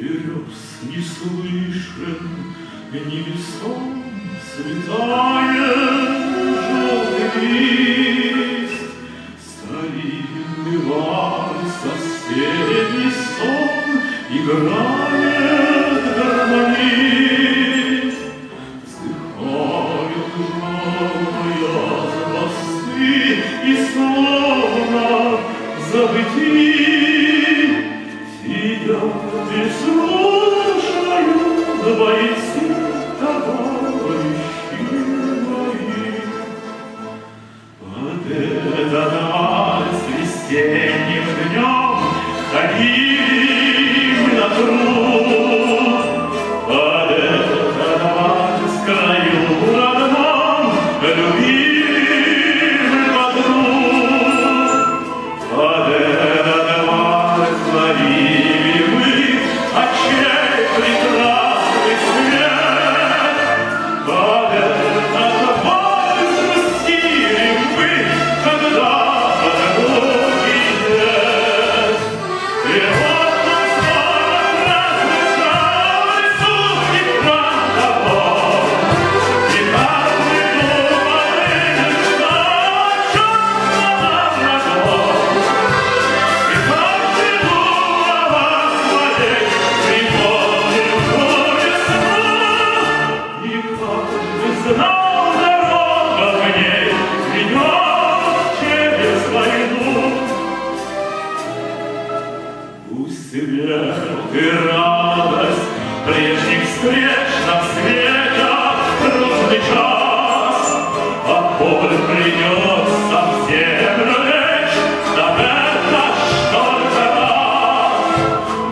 берез не слышен, невесом слетает желтый лист. Старинный вальс, осенний сон играет гармонист. Вздыхают желтые хвосты и словно забытии сидят и слушают бойцы товарищи мои. Под этот вальс весенним днем ходили мы на труд. Под этот вальс в краю родном любили мы подруг. Под этот вальс ловили мы очей прекрасный свет. Под этот вальс грустили мы, когда подруги нет. И вот он снова прозвучал рисунки фронтовой. И каждый думает, что черного врагов. И каждый думал смотреть, припомнил весну. И каждый знал дорога к ней ведет через войну. Пусть свет и радость прежних встреч нам светят трудный час, а боль придется всем лечь, так это ж только раз.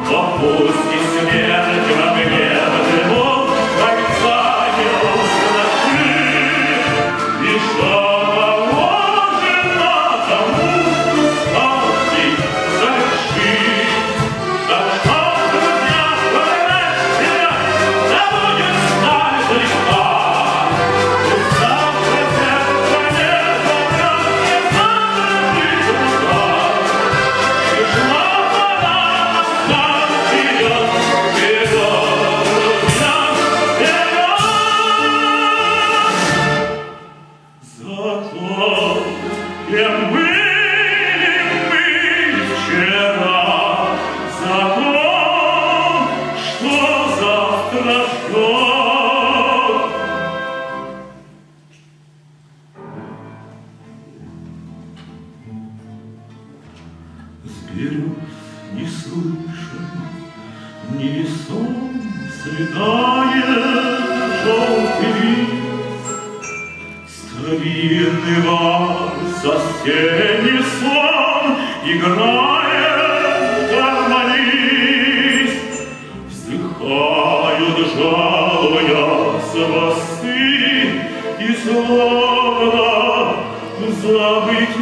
Но пусть и смерть во мне вдруг кольца не услышит, и что положено тому усталый завершит. Так что, друзья, вместе, да будет сталь близка. Пусть завтра сердце не зовет, и завтра быть рука. И шла пора назад, вперед, вперед, друзья, вперед. Зато кем были мы вчера, за то, что завтра ждет. С берез не слышен, невесом слетает желтый лист. Старинный вальс, осенний сон играет гармонист. Вздыхают, жалуясь хвосты, и словно забыть